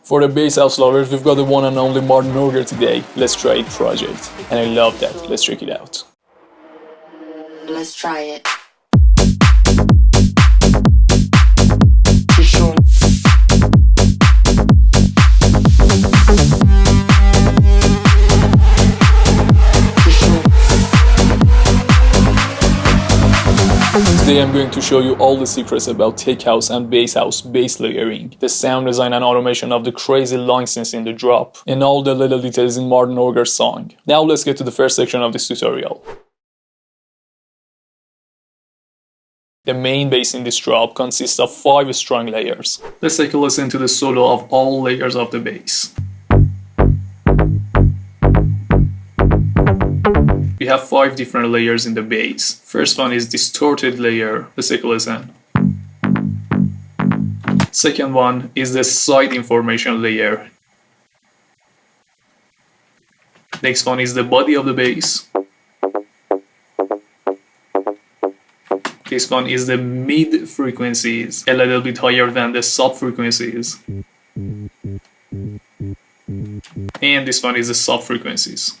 For the bass house lovers, we've got the one and only Martin Norgard today. Let's Try It project. And I love that. Let's check it out. Let's try it. Today I'm going to show you all the secrets about tech house and bass house bass layering, the sound design and automation of the crazy long synths in the drop, and all the little details in Martin Norgard's song. Now let's get to the first section of this tutorial. The main bass in this drop consists of 5 strong layers. Let's take a listen to the solo of all layers of the bass. We have 5 different layers in the bass. First one is distorted layer. Let's take a listen. Second one is the side information layer. Next one is the body of the bass. This one is the mid frequencies, a little bit higher than the sub frequencies. And this one is the sub frequencies.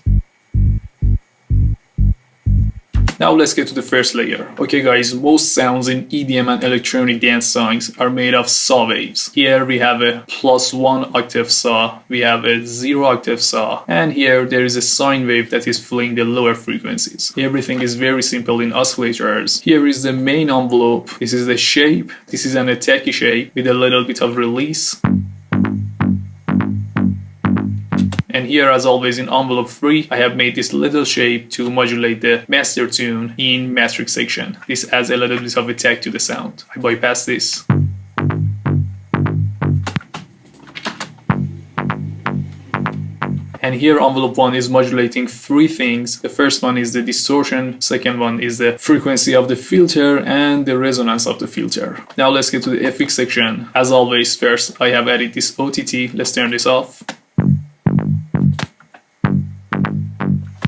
Now let's get to the first layer. Okay guys, most sounds in EDM and electronic dance songs are made of saw waves. Here we have a +1 octave saw, we have a 0 octave saw, and here there is a sine wave that is filling the lower frequencies. Everything is very simple in oscillators. Here is the main envelope, this is the shape, this is an attacky shape with a little bit of release. And here, as always in envelope 3, I have made this little shape to modulate the master tune in matrix section. This adds a little bit of attack to the sound. I bypass this. And here envelope 1 is modulating 3 things. The first one is the distortion, second one is the frequency of the filter, and the resonance of the filter. Now let's get to the FX section. As always, first I have added this OTT. Let's turn this off.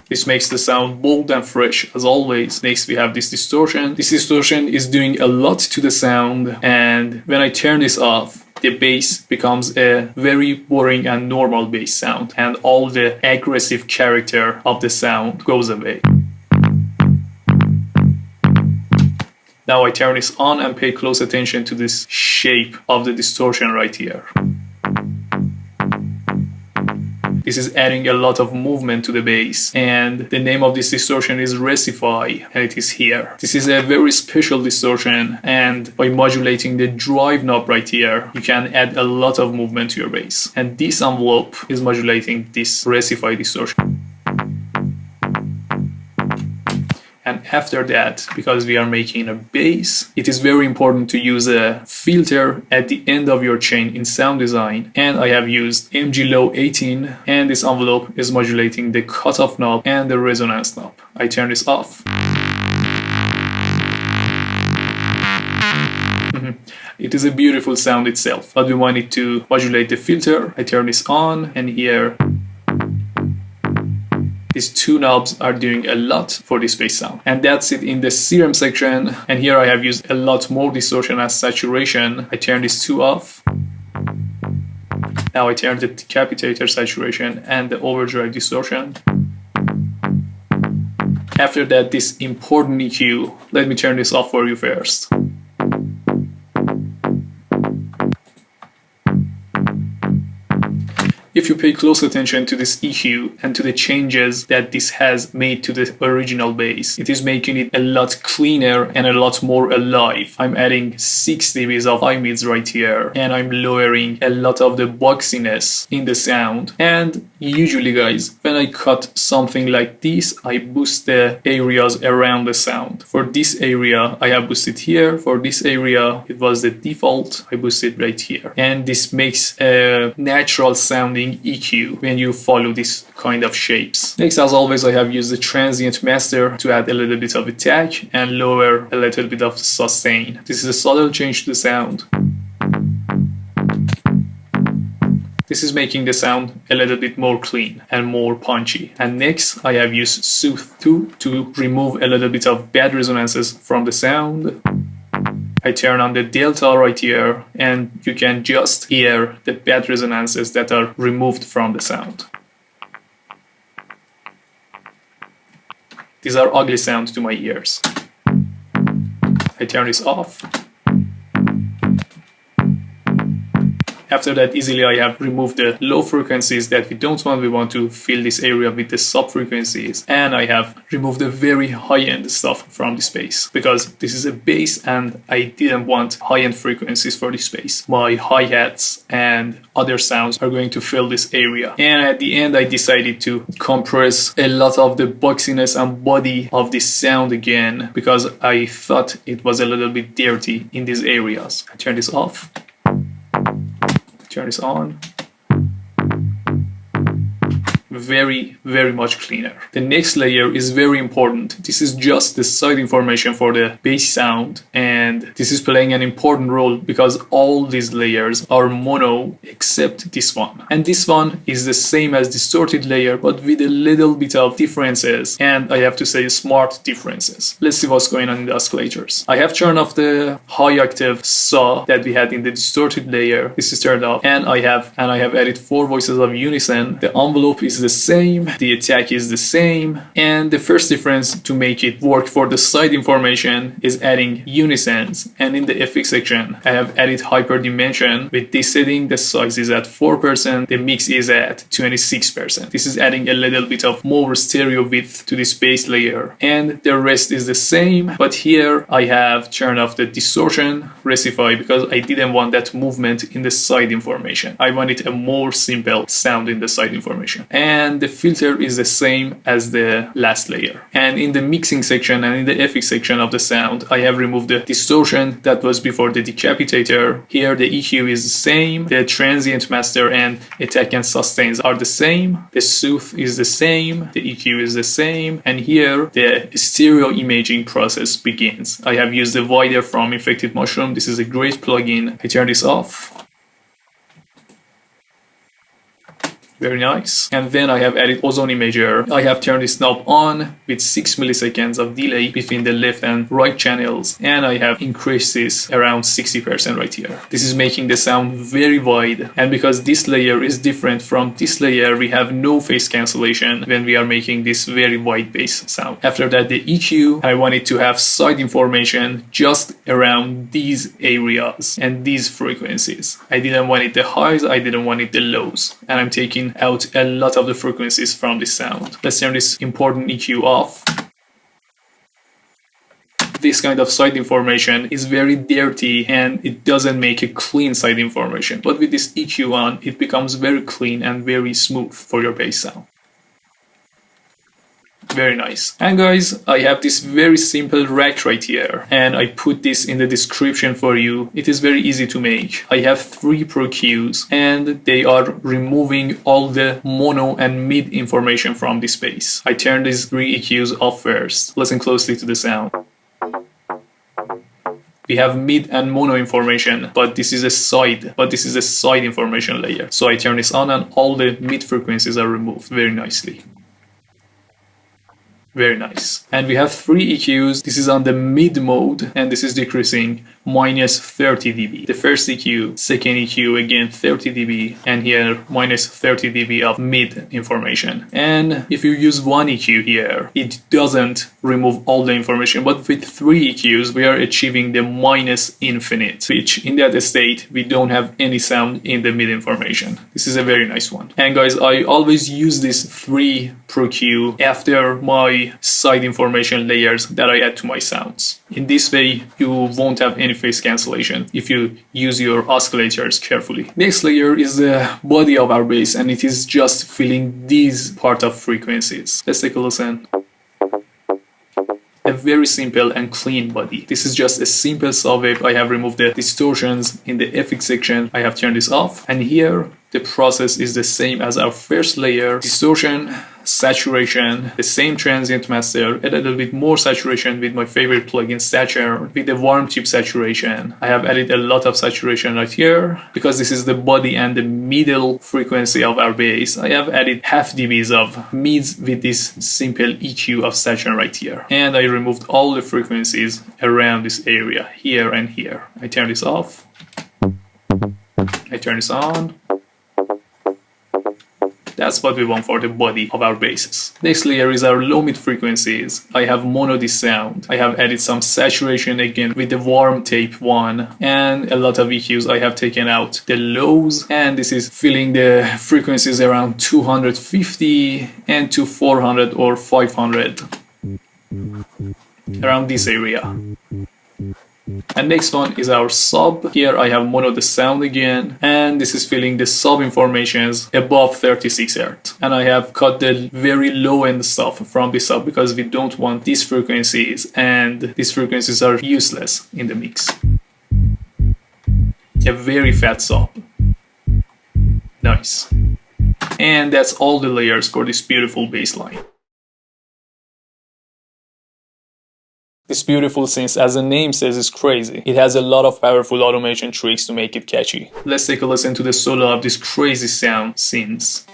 This makes the sound bold and fresh as always. Next we have this distortion. This distortion is doing a lot to the sound, and when I turn this off, the bass becomes a very boring and normal bass sound, and all the aggressive character of the sound goes away. Now I turn this on and pay close attention to this shape of the distortion right here. This is adding a lot of movement to the bass, and the name of this distortion is Recify, and it is here. This is a very special distortion, and by modulating the drive knob right here, you can add a lot of movement to your bass. And this envelope is modulating this Recify distortion. And after that, because we are making a bass, it is very important to use a filter at the end of your chain in sound design. And I have used MG Low 18, and this envelope is modulating the cutoff knob and the resonance knob. I turn this off. It is a beautiful sound itself, but we want it to modulate the filter. I turn this on, and here these 2 knobs are doing a lot for this bass sound. And that's it in the serum section. And here I have used a lot more distortion as saturation. I turn these 2 off. Now I turn the decapitator saturation and the overdrive distortion. After that, this important EQ. Let me turn this off for you first. If you pay close attention to this EQ and to the changes that this has made to the original bass, it is making it a lot cleaner and a lot more alive. I'm adding 6 dBs of high mids right here, and I'm lowering a lot of the boxiness in the sound. And usually guys, when I cut something like this, I boost the areas around the sound. For this area, I have boosted here. For this area, it was the default. I boosted right here. And this makes a natural sounding EQ when you follow this kind of shapes. Next, as always, I have used the transient master to add a little bit of attack and lower a little bit of sustain. This is a subtle change to the sound. This is making the sound a little bit more clean and more punchy. And next, I have used Soothe 2 to remove a little bit of bad resonances from the sound. I turn on the delta right here, and you can just hear the bad resonances that are removed from the sound. These are ugly sounds to my ears. I turn this off. After that, easily I have removed the low frequencies that we don't want. We want to fill this area with the sub frequencies. And I have removed the very high-end stuff from the space because this is a bass and I didn't want high-end frequencies for this space. My hi-hats and other sounds are going to fill this area. And at the end, I decided to compress a lot of the boxiness and body of this sound again because I thought it was a little bit dirty in these areas. I turn this off. Turn this on. Very, very much cleaner. The next layer is very important. This is just the side information for the bass sound, and this is playing an important role because all these layers are mono except this one. And this one is the same as distorted layer but with a little bit of differences, and I have to say smart differences. Let's see what's going on in the oscillators. I have turned off the high octave saw that we had in the distorted layer. This is turned off, and I have added 4 voices of unison. The envelope is the same, the attack is the same, and the first difference to make it work for the side information is adding unisons. And in the FX section I have added hyperdimension. With this setting, the size is at 4%, the mix is at 26%. This is adding a little bit of more stereo width to this bass layer, and the rest is the same, but here I have turned off the distortion rectify because I didn't want that movement in the side information. I wanted a more simple sound in the side information. And the filter is the same as the last layer. And in the mixing section and in the FX section of the sound, I have removed the distortion that was before the decapitator. Here the EQ is the same, the transient master and attack and sustains are the same, the soothe is the same, the EQ is the same, and here the stereo imaging process begins. I have used the Wider from Infected Mushroom. This is a great plugin. I turn this off. Very nice. And then I have added ozone imager. I have turned this knob on with 6 milliseconds of delay between the left and right channels, and I have increased this around 60% right here. This is making the sound very wide, and because this layer is different from this layer, we have no phase cancellation when we are making this very wide bass sound. After that, the EQ, I wanted to have side information just around these areas and these frequencies. I didn't want it the highs, I didn't want it the lows, and I'm taking out a lot of the frequencies from this sound. Let's turn this important EQ off. This kind of side information is very dirty and it doesn't make a clean side information, but with this EQ on, it becomes very clean and very smooth for your bass sound. Very nice. And guys, I have this very simple rack right here, and I put this in the description for you. It is very easy to make. I have 3 Pro EQs, and they are removing all the mono and mid information from this bass. I turn these 3 EQs off first. Listen closely to the sound. We have mid and mono information, but this is a side information layer. So I turn this on and all the mid frequencies are removed very nicely. Very nice. And we have 3 EQs. This is on the mid mode, and this is decreasing minus 30 dB. The first EQ, second EQ, again 30 dB, and here minus 30 dB of mid information. And if you use 1 EQ here, it doesn't remove all the information, but with 3 EQs, we are achieving the minus infinite, which in that state, we don't have any sound in the mid information. This is a very nice one. And guys, I always use this 3 Pro EQ after my side information layers that I add to my sounds. In this way, you won't have any phase cancellation if you use your oscillators carefully. Next layer is the body of our bass, and it is just filling these part of frequencies. Let's take a listen. A very simple and clean body. This is just a simple saw wave. I have removed the distortions in the FX section. I have turned this off, and here the process is the same as our first layer. Distortion, saturation, the same transient master, a little bit more saturation with my favorite plugin Saturn, with the warm tube saturation. I have added a lot of saturation right here because this is the body and the middle frequency of our bass. I have added half dBs of mids with this simple EQ of Saturn right here. And I removed all the frequencies around this area, here and here. I turn this off. I turn this on. That's what we want for the body of our basses. Next layer is our low mid frequencies. I have mono this sound. I have added some saturation again with the warm tape one and a lot of EQs. I have taken out the lows and this is filling the frequencies around 250 and to 400 or 500 around this area. And next one is our sub. Here I have mono the sound again, and this is filling the sub informations above 36 Hz. And I have cut the very low end stuff from the sub because we don't want these frequencies, and these frequencies are useless in the mix. A very fat sub. Nice. And that's all the layers for this beautiful bass line. This beautiful synth, as the name says, is crazy. It has a lot of powerful automation tricks to make it catchy. Let's take a listen to the solo of this crazy sound synth.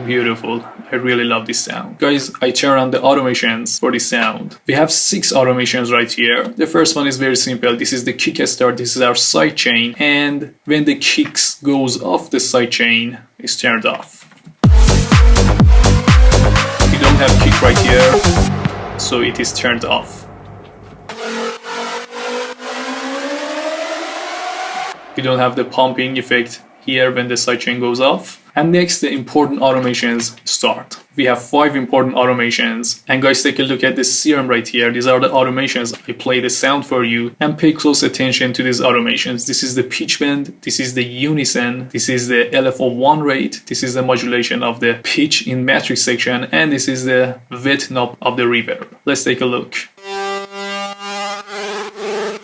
Beautiful. I really love this sound. Guys, I turn on the automations for this sound. We have 6 automations right here. The first one is very simple. This is the kick start. This is our sidechain. And when the kicks goes off the sidechain, it's turned off. We don't have kick right here, so it is turned off. We don't have the pumping effect here when the sidechain goes off. And next, the important automations start. We have 5 important automations. And guys, take a look at this serum right here. These are the automations. I play the sound for you and pay close attention to these automations. This is the pitch bend. This is the unison. This is the LFO1 rate. This is the modulation of the pitch in matrix section. And this is the wet knob of the reverb. Let's take a look.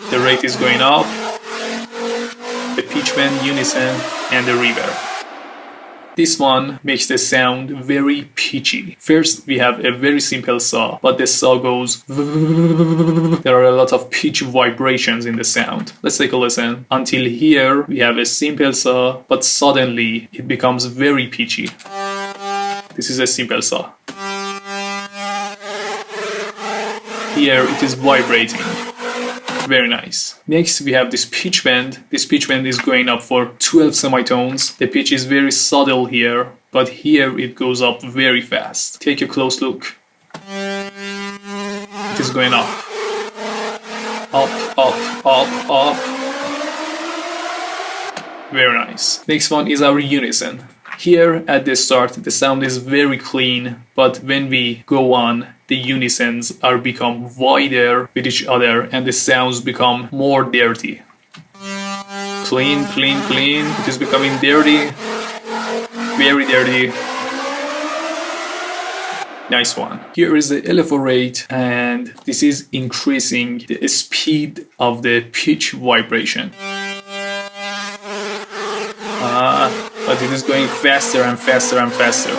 The rate is going up. The pitch bend, unison, and the reverb. This one makes the sound very pitchy. First, we have a very simple saw, but the saw goes. There are a lot of pitch vibrations in the sound. Let's take a listen. Until here, we have a simple saw, but suddenly it becomes very pitchy. This is a simple saw. Here, it is vibrating. Very nice. Next, we have this pitch bend. This pitch bend is going up for 12 semitones. The pitch is very subtle here, but here it goes up very fast. Take a close look. It is going up. Up, up, up, up. Very nice. Next one is our unison. Here at the start, the sound is very clean, but when we go on, the unisons are become wider with each other and the sounds become more dirty. Clean, clean, clean. It is becoming dirty. Very dirty. Nice one. Here is the LFO rate, and this is increasing the speed of the pitch vibration. But it is going faster and faster and faster.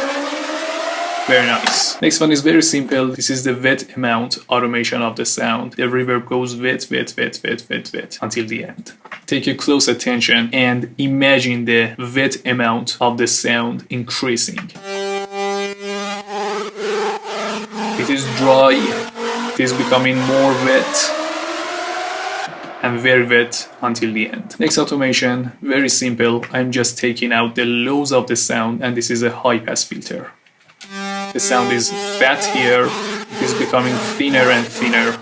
Very nice. Next one is very simple. This is the wet amount automation of the sound. The reverb goes wet, wet, wet, wet, wet, wet until the end. Take a close attention and imagine the wet amount of the sound increasing. It is dry. It is becoming more wet. And very wet until the end. Next automation, very simple. I'm just taking out the lows of the sound, and this is a high pass filter. The sound is fat here. It is becoming thinner and thinner.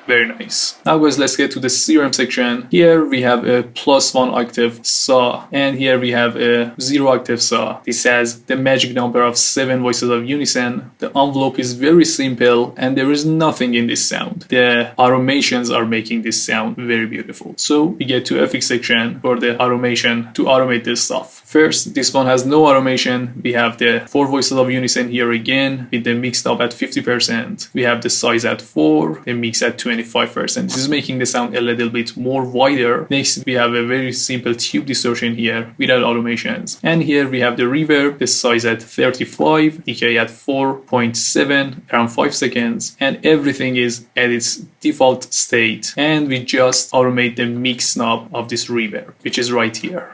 Very nice. Now guys, let's get to the serum section. Here we have a +1 octave saw, and here we have a 0 octave saw. This has the magic number of 7 voices of unison. The envelope is very simple, and there is nothing in this sound. The automations are making this sound very beautiful. So we get to FX section for the automation to automate this stuff. First, this one has no automation. We have the 4 voices of unison here again with the mix knob at 50%. We have the size at 4, the mix at 20. 75%. This is making the sound a little bit more wider. Next, we have a very simple tube distortion here without automations. And here we have the reverb, the size at 35, decay at 4.7, around 5 seconds, and everything is at its default state. And we just automate the mix knob of this reverb, which is right here.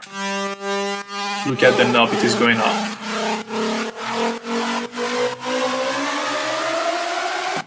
Look at the knob, it is going up.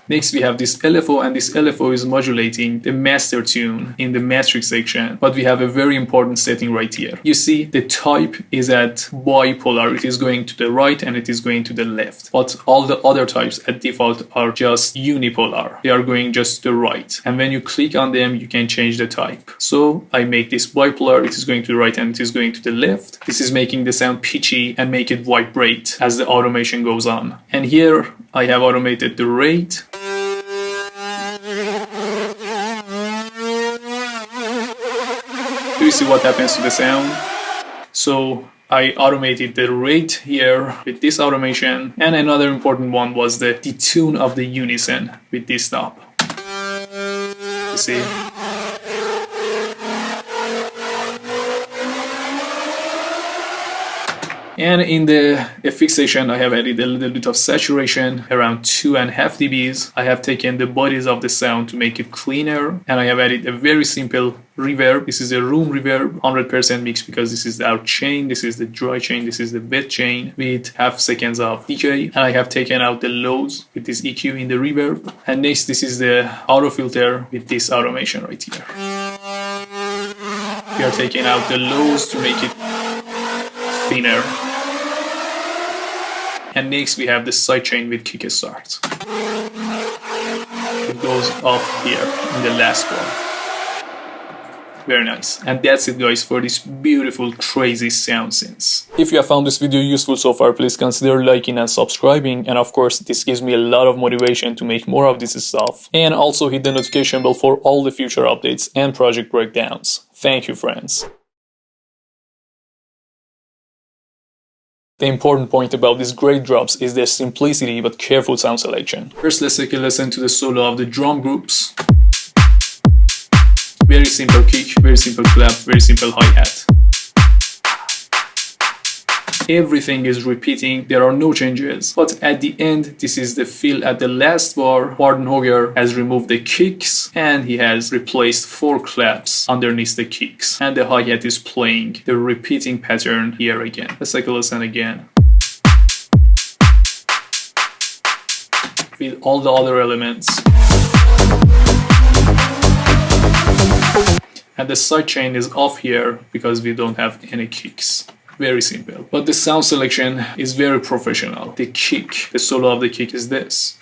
Next, we have this LFO, and this LFO is modulating the master tune in the matrix section. But we have a very important setting right here. You see, the type is at bipolar. It is going to the right and it is going to the left. But all the other types at default are just unipolar. They are going just to the right. And when you click on them, you can change the type. So I make this bipolar. It is going to the right and it is going to the left. This is making the sound pitchy and make it vibrate as the automation goes on. And here I have automated the rate. Do you see what happens to the sound? So I automated the rate here with this automation, and another important one was the detune of the unison with this knob. You see? And in the FX section, I have added a little bit of saturation, around 2.5 dBs. I have taken the bodies of the sound to make it cleaner, and I have added a very simple reverb. This is a room reverb, 100% mix, because this is our chain, this is the dry chain, this is the wet chain with half seconds of decay. And I have taken out the lows with this EQ in the reverb. And next, this is the auto filter with this automation right here. We are taking out the lows to make it thinner. And next we have the sidechain with kick start. It goes off here in the last one. Very nice. And that's it, guys, for this beautiful, crazy sound synths. If you have found this video useful so far, please consider liking and subscribing. And of course, this gives me a lot of motivation to make more of this stuff. And also hit the notification bell for all the future updates and project breakdowns. Thank you, friends. The important point about these great drops is their simplicity but careful sound selection. First, let's take a listen to the solo of the drum groups. Very simple kick, very simple clap, very simple hi-hat. Everything is repeating, there are no changes. But at the end, this is the fill at the last bar. Martin Hoger has removed the kicks and he has replaced 4 claps underneath the kicks. And the hi-hat is playing the repeating pattern here again. Let's take a listen again. With all the other elements. And the sidechain is off here because we don't have any kicks. Very simple. But the sound selection is very professional. The kick, the solo of the kick is this.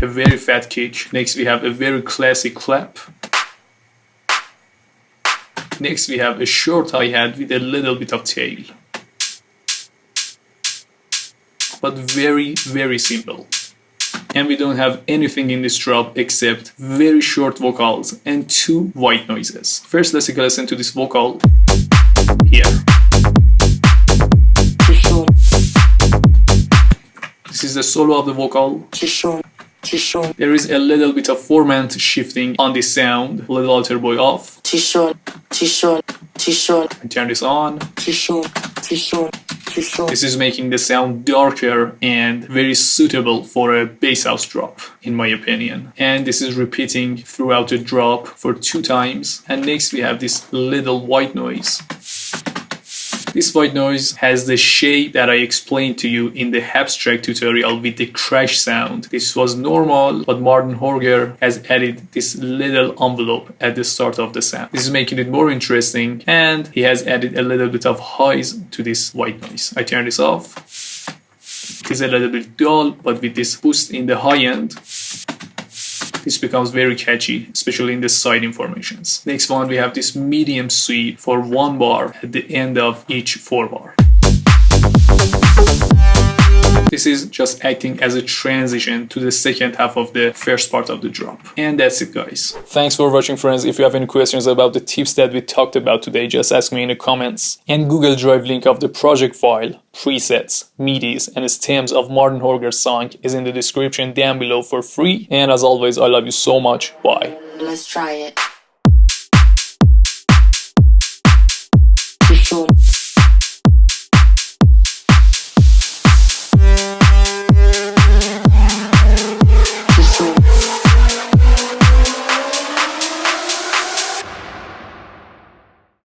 A very fat kick. Next we have a very classic clap. Next we have a short hi-hat with a little bit of tail. But very, very simple. And we don't have anything in this drop except very short vocals and 2 white noises. First, let's take a listen to this vocal. Here. This is the solo of the vocal. There is a little bit of formant shifting on this sound. Little alter boy off. And turn this on. This is making the sound darker and very suitable for a bass house drop, in my opinion. And this is repeating throughout the drop for 2 times. And next we have this little white noise. This white noise has the shape that I explained to you in the abstract tutorial with the crash sound. This was normal, but Martin Hoger has added this little envelope at the start of the sound. This is making it more interesting, and he has added a little bit of highs to this white noise. I turn this off. It is a little bit dull, but with this boost in the high end, this becomes very catchy, especially in the side informations. Next one, we have this medium sweep for 1 bar at the end of each 4 bar. this is just acting as a transition to the second half of the first part of the drop. And that's it, guys. Thanks for watching, friends. If you have any questions about the tips that we talked about today, just ask me in the comments. And Google Drive link of the project file, presets, MIDIs, and stems of Martin Horger's song is in the description down below for free. And as always, I love you so much. Bye. Let's try it.